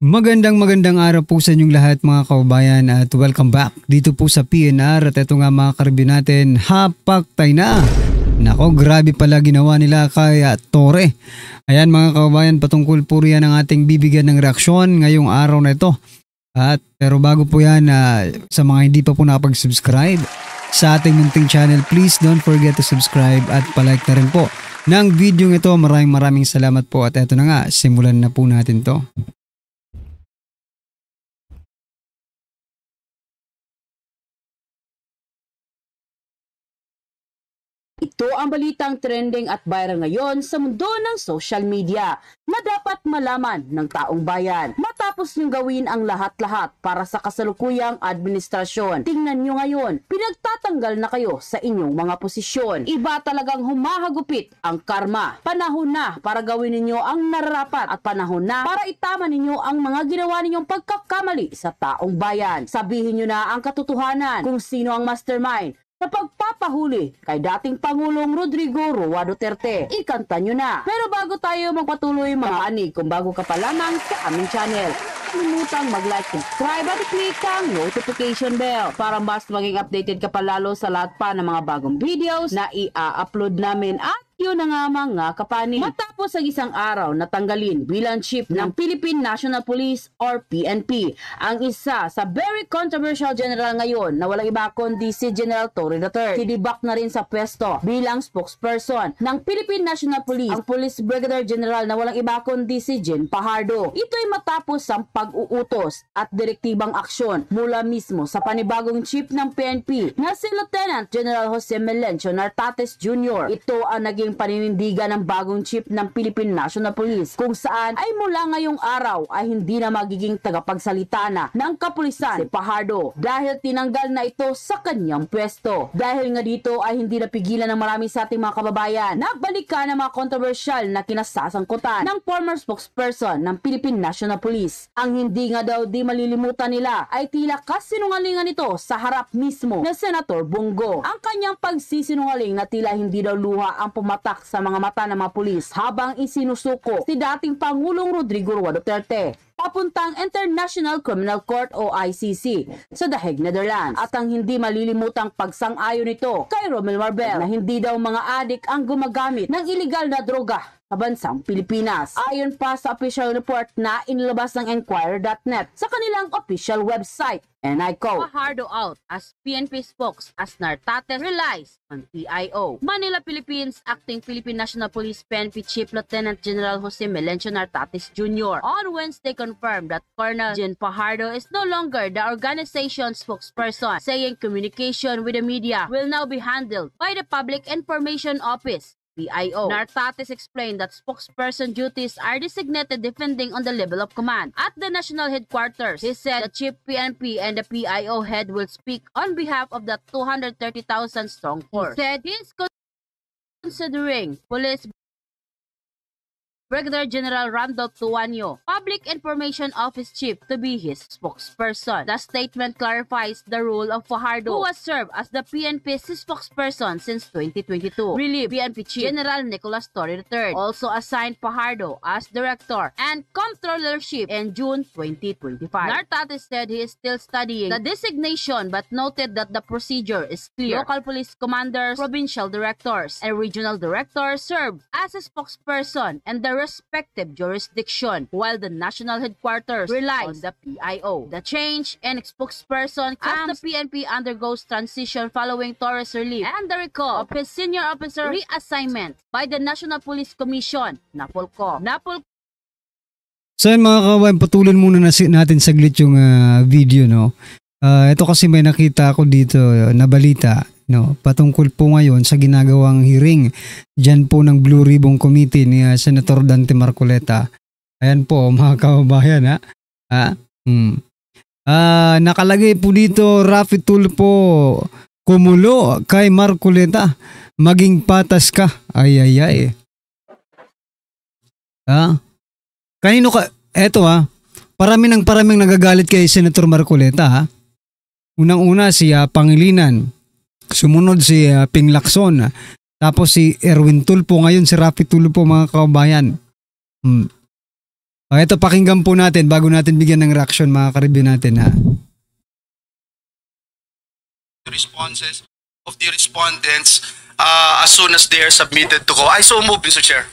Magandang araw po sa inyong lahat mga kababayan at welcome back dito po sa PNR at ito nga mga karibin natin, hapaktay na. Nako, grabe pala ginawa nila kay Torre. Ayan mga kababayan, patungkol po riyan ang ating bibigyan ng reaksyon ngayong araw na ito. Pero bago po yan, sa mga hindi pa po nakapag-subscribe sa ating munting channel, please don't forget to subscribe at palike na rin po ng video ito. Maraming salamat po at ito na nga, simulan na po natin to. Ito ang balitang trending at viral ngayon sa mundo ng social media na dapat malaman ng taong bayan. Matapos niyong gawin ang lahat-lahat para sa kasalukuyang administrasyon, tingnan niyo ngayon, pinagtatanggal na kayo sa inyong mga posisyon. Iba talagang humahagupit ang karma. Panahon na para gawin ninyo ang nararapat at panahon na para itama ninyo ang mga ginawa ninyong pagkakamali sa taong bayan. Sabihin niyo na ang katotohanan kung sino ang mastermind sa pagpapahuli kay dating Pangulong Rodrigo Roa Duterte. Ikanta nyo na. Pero bago tayo magpatuloy mga ani, kung bago ka pa lamang sa aming channel, kalimutang mag-like, subscribe at click ang notification bell para mas maging updated ka pa lalo sa lahat pa ng mga bagong videos na i-upload namin. At yun na nga mga kapani, matapos ang isang araw natanggalin bilang chief ng Philippine National Police or PNP ang isa sa very controversial general ngayon na walang iba kundi si General Torre III. Sidibak na rin sa pwesto bilang spokesperson ng Philippine National Police ang Police Brigadier General na walang iba kundi si Jen Fajardo. Ito'y matapos ang pag-uutos at direktibang aksyon mula mismo sa panibagong chief ng PNP na si Lieutenant General Jose Melencio Nartates Jr. Ito ang naging paninindigan ng bagong chief ng Philippine National Police kung saan ay mula ngayong araw ay hindi na magiging tagapagsalita na ng kapulisan si Fajardo dahil tinanggal na ito sa kanyang pwesto. Dahil nga dito ay hindi napigilan ng marami sa ating mga kababayan na balikan ang mga kontrobersyal na kinasasangkutan ng former spokesperson ng Philippine National Police. Ang hindi nga daw di malilimutan nila ay tila kasinungalingan nito sa harap mismo na Senator Bongo. Ang kanyang pagsisinungaling na tila hindi daw luha ang pumatak sa mga mata ng mga pulis habang isinusuko si dating Pangulong Rodrigo Roa Duterte papuntang International Criminal Court o ICC sa The Hague, Netherlands. At ang hindi malilimutang pagsang-ayon nito kay Romel Marbel na hindi daw mga adik ang gumagamit ng iligal na droga sa bansang Pilipinas. Ayon pa sa official report na inilabas ng Enquirer.net sa kanilang official website. And I quote, Fajardo out as PNP spokes as Nartates relies on PIO. Manila, Philippines, Acting Philippine National Police PNP Chief Lieutenant General Jose Melencio Nartates Jr. on Wednesday confirmed that Colonel Jen Fajardo is no longer the organization's spokesperson, saying communication with the media will now be handled by the Public Information Office, PIO. Nartates explained that spokesperson duties are designated depending on the level of command. At the national headquarters, he said the chief PNP and the PIO head will speak on behalf of the 230,000 strong force. He said he is considering Police Brigadier General Randolph Tuanyo, Public Information Office Chief, to be his spokesperson. The statement clarifies the role of Fajardo, who has served as the PNP's spokesperson since 2022. Relieved PNP Chief General Nicolas Torre III also assigned Fajardo as Director and Comptrollership in June 2025. Nartates said he is still studying the designation but noted that the procedure is clear. Local police commanders, provincial directors, and regional directors serve as a spokesperson and the respective jurisdiction, while the national headquarters relies on the PIO. The change in spokesperson comes as the PNP undergoes transition following Torres' relief and the recall of his senior officer reassignment by the National Police Commission, NAPOLCO. So yan mga kababayan, patuloy muna natin saglit yung video, no? Ito kasi may nakita ako dito na balita, no, patungkol po ngayon sa ginagawang hearing dyan po ng Blue Ribbon Committee ni Senator Dante Marcoleta. Ayan po mga kababayan, nakalagay po dito, Raffy Tulfo kumulo kay Marcoleta, maging patas ka. Ay. Kanino ka? Eto paraming nagagalit kay Senator Marcoleta. Unang-una si Pangilinan, sumunod si Ping Lacson, tapos si Erwin Tulfo, ngayon si Raffy Tulfo mga kababayan. Ito pakinggan po natin bago natin bigyan ng reaction mga ka-review natin ha. Responses of the respondents as soon as they are submitted to COA. I so move, Mr. Chair.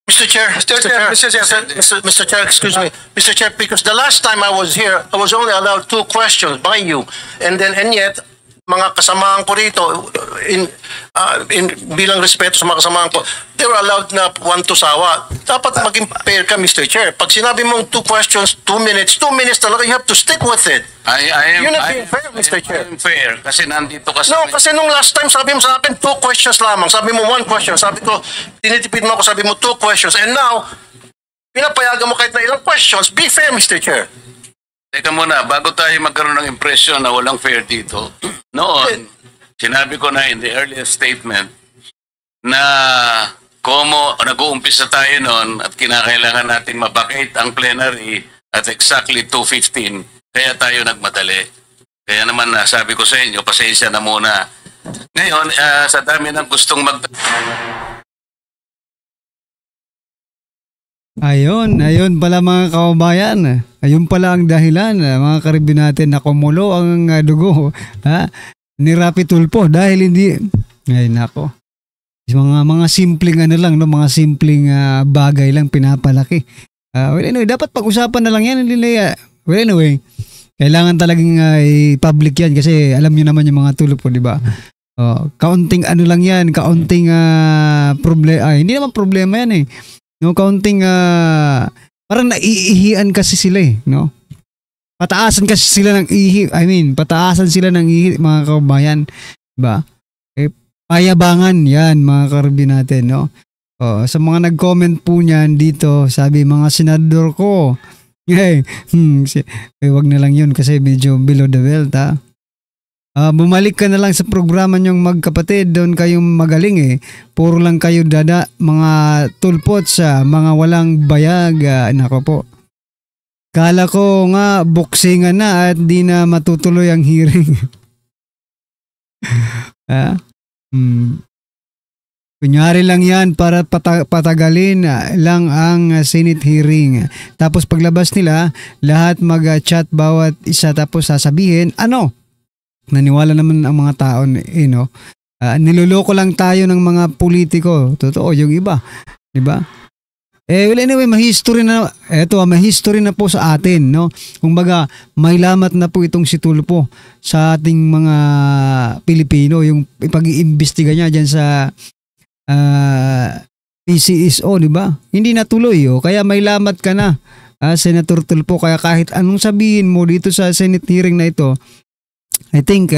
Mr. Chair, Mr. Chair, excuse me, Mr. Chair, because the last time I was here, I was only allowed 2 questions by you, and yet mga kasamahan ko rito, bilang respeto sa mga kasamahan ko, they were allowed na 1 to sawa. Dapat maging fair ka, Mr. Chair. Pag sinabi mong 2 questions, 2 minutes talaga, you have to stick with it. You're not being fair, Mr. Chair. I am fair kasi nandito ka No, kasi nung last time sabi mo sa akin 2 questions lamang. Sabi mo 1 question. Sabi ko, tinitipid mo ako, sabi mo 2 questions. And now, pinapayagan mo kahit na ilang questions. Be fair, Mr. Chair. Teka muna, bago tayo magkaroon ng impression na walang fair dito, noon, sinabi ko na in the earlier statement na nag-uumpisa tayo noon at kinakailangan nating mabakate ang plenary at exactly 2:15, kaya tayo nagmadali. Kaya naman sabi ko sa inyo, pasensya na muna. Ngayon, sa dami ng gustong Ayun pala mga kababayan. Ayun pala ang dahilan mga ka-review natin na kumulo ang dugo ni Rapi Tulfo dahil hindi ay nako. Mga simpleng lang no, mga simpleng bagay lang pinapalaki. Well anyway, dapat pag-usapan na lang yan nila. Well anyway, kailangan talagang i-public yan kasi alam niyo naman yung mga Tulfo, di ba? Kaunting lang yan, kaunting problema. Hindi naman problema yan eh. No, kaunting parang naiihian kasi sila no? Pataasan kasi sila ng ihi. Pataasan sila ng ihi mga kababayan, 'di ba? Payabangan 'yan mga ka-review natin, no? Sa mga nag-comment po niyan dito, sabi mga senador ko. Wag na lang 'yun kasi medyo below the belt, ha. Bumalik ka na lang sa programa niyong magkapatid, doon kayong magaling puro lang kayo mga tulpot sa mga walang bayag. Nako po, kala ko nga boksingan na at di na matutuloy ang hearing. Kunyari lang yan para patagalin lang ang Senate hearing, tapos paglabas nila lahat mag-chat bawat isa, tapos sasabihin naniwala naman ang mga tao no? Niloloko lang tayo ng mga politiko. Totoo yung iba, di ba? Well anyway, mahistory na po sa atin, no? Kumbaga, may lamat na po itong si Tulfo sa ating mga Pilipino, yung ipag-iimbestiga niya diyan sa PCSO, di ba? Hindi natuloy, kaya may lamat ka na, Senator Tulfo. Kaya kahit anong sabihin mo dito sa Senate hearing na ito, I think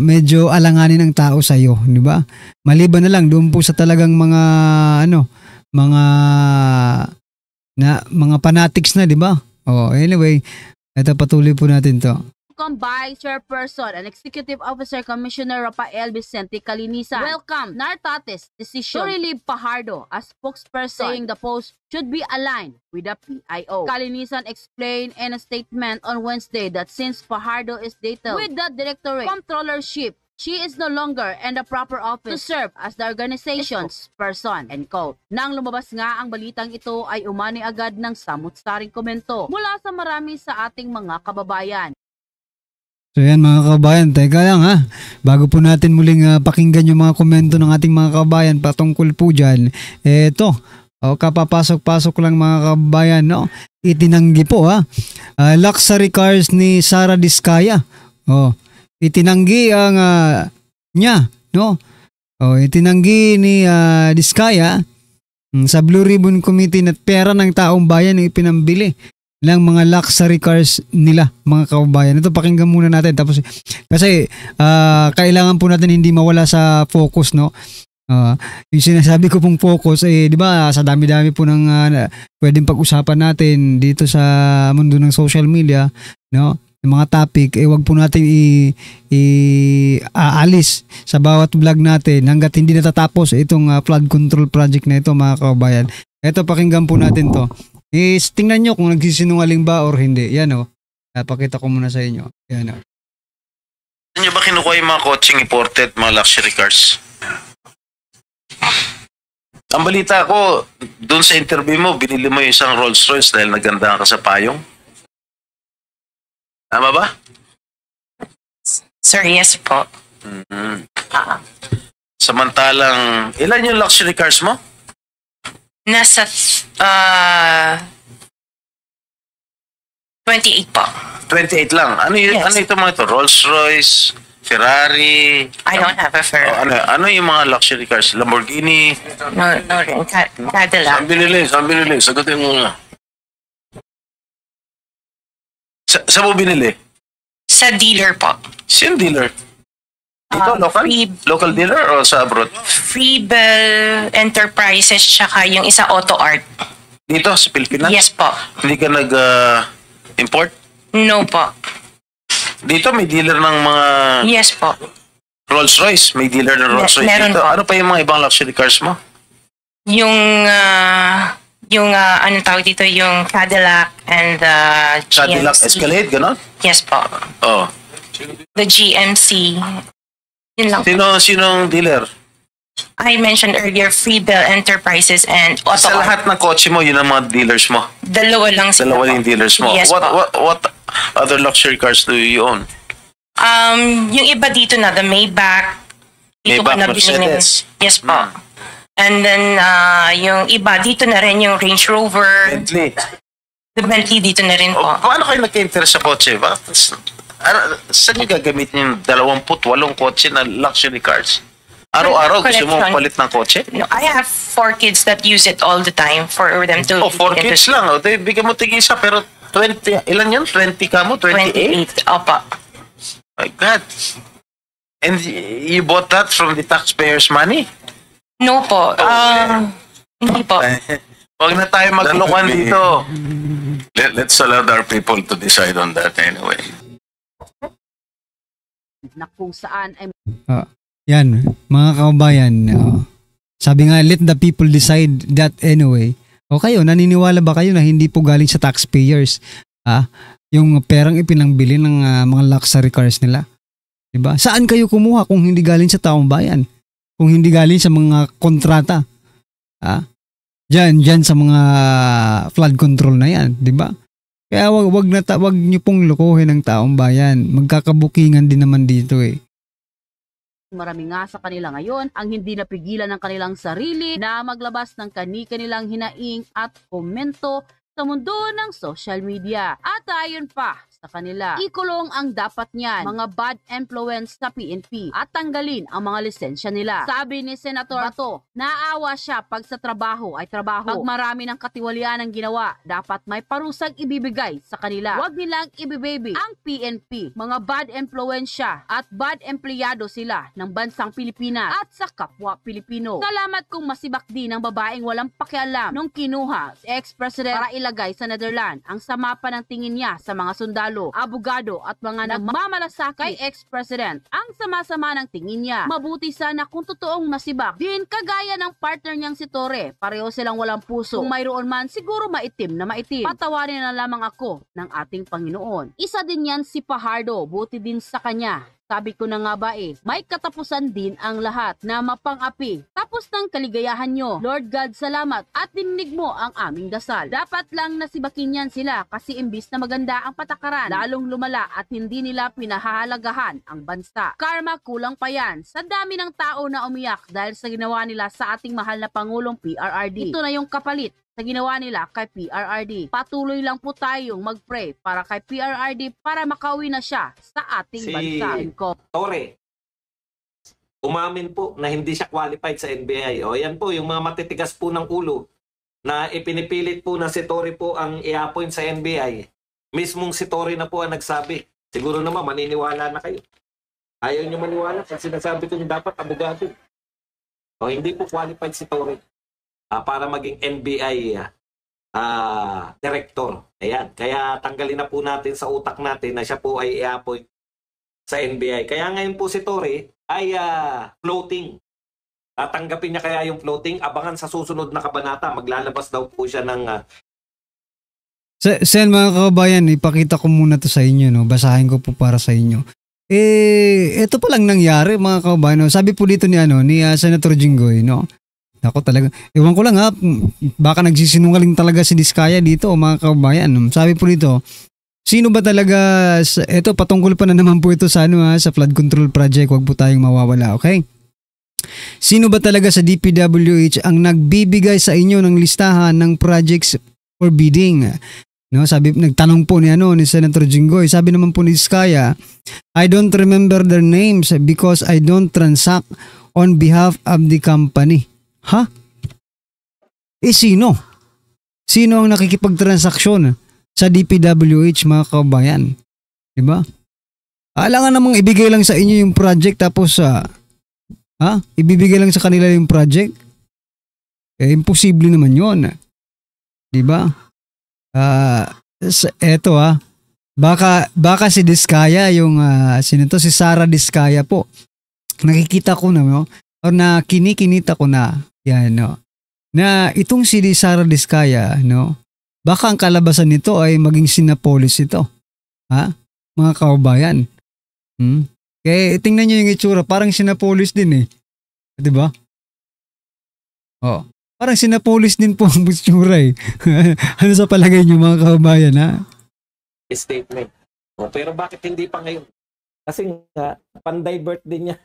medyo alanganin ng tao sa iyo, di ba? Maliban na lang doon po sa talagang mga mga fanatics na, di ba? Anyway, ito patuloy po natin to. By Chairperson and Executive Officer Commissioner Rafael Vicente Calinisan. Welcome Nartates' decision to relieve Fajardo as spokesperson, saying the post should be aligned with the PIO. Calinisan explained in a statement on Wednesday that since Fajardo is dated with the Directorate Controllership, she is no longer in the proper office to serve as the organization's person, end quote. Nang lumabas nga ang balitang ito ay umani agad ng samut-saring komento mula sa marami sa ating mga kababayan. So yan mga kababayan, teka lang bago po natin muling pakinggan yung mga komento ng ating mga kababayan patungkol po dyan, kapapasok-pasok lang mga kababayan, no? Itinanggi po luxury cars ni Sara Diskaya. Itinanggi ang niya, no? Itinanggi ni Diskaya sa Blue Ribbon Committee na pera ng taong bayan ang ipinambili ng mga luxury cars nila mga kababayan. Ito pakinggan muna natin, tapos kasi kailangan po natin hindi mawala sa focus, no? Yung sinasabi ko pong focus di ba, sa dami-dami po ng pwedeng pag-usapan natin dito sa mundo ng social media, no? Yung mga topic wag po natin aalis sa bawat vlog natin hangga't hindi natatapos itong flood control project na ito mga kababayan. Ito pakinggan po natin to. Tingnan nyo kung nagsisinungaling ba or hindi. Yan pakita ko muna sa inyo. Yan Saan nyo ba kinukuha yung mga coaching imported, mga luxury cars? Ang balita ko, doon sa interview mo, binili mo yung isang Rolls Royce dahil nagandahan ka sa payong. Tama ba? Sir, yes po. Samantalang, ilan yung luxury cars mo? Nasa 28 po. 28 lang. Ano, Yes. ano ito mga ito? Rolls Royce, Ferrari. I don't have a Ferrari. Ano yung mga luxury cars? Lamborghini. No rin. Cadillac. Saan binili? Sagutin mo nga. Saan mo binili? Sa dealer po. Sino dealer? Dito, local? Local dealer o sa abroad? Freebell Enterprises tsaka yung isa Auto Art. Dito, sa Pilipinas? Yes po. Hindi ka nag-import? No po. Dito, may dealer ng mga Yes po. Rolls Royce. May dealer ng Rolls Royce Meron dito. po. Ano pa yung mga ibang luxury cars mo? Yung anong tawag dito, yung Cadillac and the Cadillac GMC. Escalade, gano'n? Yes po. Oh. The GMC. Yun lang. Sinong dealer? I mentioned earlier, Freebell Enterprises and Auto Sa Art. lahat ng kotse mo, yun ang mga dealers mo. Dalawa lang sila Dalawa po. yung dealers mo. Yes what, po. what other luxury cars do you own? Yung iba dito na, the Maybach. Dito Maybach, ko na binili. Mercedes. Yes po. And then, yung iba, dito na rin yung Range Rover. Bentley. The Bentley dito na rin O, po. paano kayo nagka-interest sa kotse? Saan nyo gagamitin yung 28 kotse na luxury cars? Araw-araw gusto mo Collection. palit ng kotse? No, I have 4 kids that use it all the time for them to... 4 kids lang. O, bigyan mo tig-isa pero 20, ilan yun? 20 ka mo? 28? 28. Opo. My God. And you bought that from the taxpayers' money? No po. Hindi po. Huwag na tayo maglokohan dito. Let's allow our people to decide on that anyway. Na kung saan ay Yan, mga kababayan. Sabi nga, let the people decide that anyway. O kayo, naniniwala ba kayo na hindi po galing sa taxpayers? Yung perang ipinangbili ng mga luxury cars nila. Diba? Saan kayo kumuha kung hindi galing sa taong bayan? Kung hindi galing sa mga kontrata? Diyan sa mga flood control na yan, diba? Kaya wag niyo pong lokohin ng taong bayan. Magkakabukingan din naman dito eh. marami nga sa kanila ngayon ang hindi napigilan ng kanilang sarili na maglabas ng kani-kanilang hinaing at komento sa mundo ng social media. At ayon pa sa kanila, ikulong ang dapat niyan mga bad influence sa PNP at tanggalin ang mga lisensya nila. Sabi ni Senator Bato, naawa siya pag sa trabaho ay trabaho. Pag marami ng katiwalian ang ginawa, dapat may parusang ibibigay sa kanila. Huwag nilang ibibaby ang PNP. Mga bad influensya at bad empleyado sila ng bansang Pilipinas at sa kapwa Pilipino. Salamat kung masibak din ng babaeng walang pakialam nung kinuha si ex-president para ilagay sa Netherlands. Ang sama pa ng tingin niya sa mga sundalo, abogado at mga nagmamalasakay kay ex-president. Ang sama-sama ng tingin niya. Mabuti sana kung totoong masibak din kagaya ng partner niyang si Torre. Pareho silang walang puso. Kung mayroon man, siguro maitim na maitim. Patawarin na lamang ako ng ating Panginoon. Isa din yan si Fajardo. Buti din sa kanya. Sabi ko na nga ba may katapusan din ang lahat na mapang-api. Tapos ng kaligayahan nyo. Lord God, salamat at dinig mo ang aming dasal. Dapat lang nasibakin yan sila kasi imbis na maganda ang patakaran, lalong lumala at hindi nila pinahahalagahan ang bansa. Karma, kulang pa yan. Sa dami ng tao na umiyak dahil sa ginawa nila sa ating mahal na Pangulong PRRD. Ito na yung kapalit sa ginawa nila kay PRRD. Patuloy lang po tayong mag-pray para kay PRRD para makauwi na siya sa ating bansa. Torre, umamin po na hindi siya qualified sa NBI. O yan po, yung mga matitigas po ng ulo na ipinipilit po na si Torre po ang i-appoint sa NBI. Mismong si Torre na po ang nagsabi. Siguro naman maniniwala na kayo. Ayaw nyo maniwala kasi sinasabi ko yung dapat abogado. O hindi po qualified si Torre para maging NBI director. Ayan. Kaya tanggalin na po natin sa utak natin na siya po ay i-appoint sa NBI. Kaya ngayon po si Torre ay floating. Tatanggapin niya kaya yung floating. Abangan sa susunod na kabanata. Maglalabas daw po siya ng... Sen, mga kababayan, ipakita ko muna to sa inyo. No? Basahin ko po para sa inyo. Ito pa lang nangyari mga kababayan. No? Sabi po dito ni Senator Jinggoy, no? Ako talaga, ewan ko lang ha, baka nagsisinungaling talaga si Diskaya dito mga kabayan. Sabi po dito, sino ba talaga, ito patungkol pa na naman po ito sa sa flood control project, wag po tayong mawawala, okay? Sino ba talaga sa DPWH ang nagbibigay sa inyo ng listahan ng projects for bidding? No, sabi, nagtanong po ni Senator Jinggoy. Sabi naman po ni Diskaya, I don't remember their names because I don't transact on behalf of the company. Ha? Sino? Sino ang nakikipagtransaksyon sa DPWH mga kabayan? Diba? Alangan namang ibigay lang sa inyo yung project tapos ibibigay lang sa kanila yung project? Imposible naman yun. Diba? Eto baka si Diskaya yung sino to, si Sara Diskaya po. Nakikita ko na or na kinikinita ko na yan na itong si Sara Diskaya baka ang kalabasan nito ay maging Sinapolis ito. Mga kaubayan. Kaya tingnan niyo yung itsura, parang Sinapolis din 'di ba? Parang Sinapolis din po ang itsura Ano sa palagay niyo mga kaubayan Statement. Pero bakit hindi pa ngayon? Kasi nga, pan-divert din niya.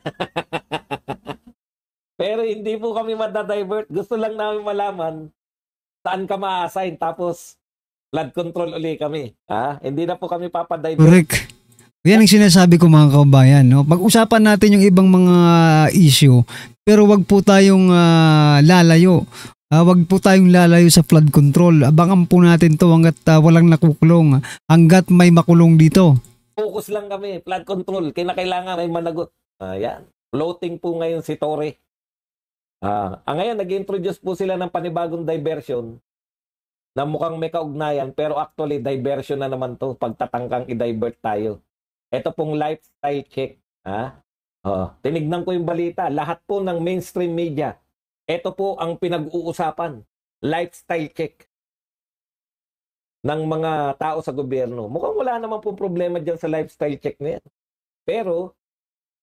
Pero hindi po kami madadivert. Gusto lang namin malaman saan ka ma-assign. Tapos, flood control uli kami. Hindi na po kami papadivert. Correct. Yan ang sinasabi ko mga kabayan. Pag-usapan natin yung ibang mga issue. Pero wag po tayong lalayo. Wag po tayong lalayo sa flood control. Abangan po natin to hanggat walang nakukulong. Hanggat may makulong dito. Focus lang kami, flood control. Kinakailangan may managot. Yan. Floating po ngayon si Torre. Ngayon, nag-introduce po sila ng panibagong diversion na mukhang may kaugnayan, pero actually, diversion na naman to pagtatangkang i-divert tayo. Ito pong lifestyle check. Tinignan ko yung balita. Lahat po ng mainstream media, ito po ang pinag-uusapan. Lifestyle check ng mga tao sa gobyerno. Mukhang wala naman po problema dyan sa lifestyle check na yan. Pero,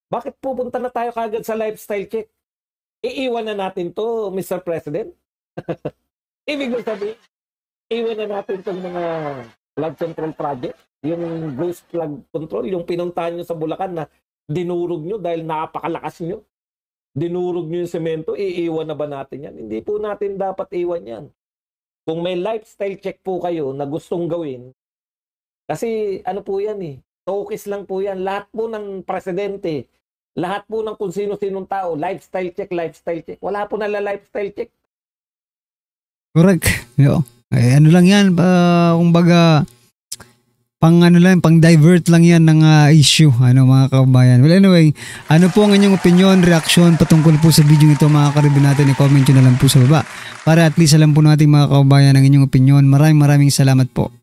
bakit pupunta na tayo kagad sa lifestyle check? Iiwan na natin to, Mr. President? Ibig sabihin, iiwan na natin itong mga flood control project, yung ghost flood control, yung pinuntahan nyo sa Bulacan na dinurog nyo dahil napakalakas nyo. Dinurog nyo yung semento, iiwan na ba natin yan? Hindi po natin dapat iwan yan. Kung may lifestyle check po kayo na gustong gawin, kasi ano po yan focus lang po yan. Lahat po ng presidente, lahat po ng kung sino-sinong tao, lifestyle check, lifestyle check. Wala po na lifestyle check. Correct. Ano lang yan, kumbaga, pang divert lang yan ng issue, mga kabayan. Well, anyway, ano po ang inyong opinion, reaction patungkol po sa video ito mga karibin natin, i-comment nyo na lang po sa baba para at least alam po natin mga kabayan ang inyong opinion. Maraming salamat po.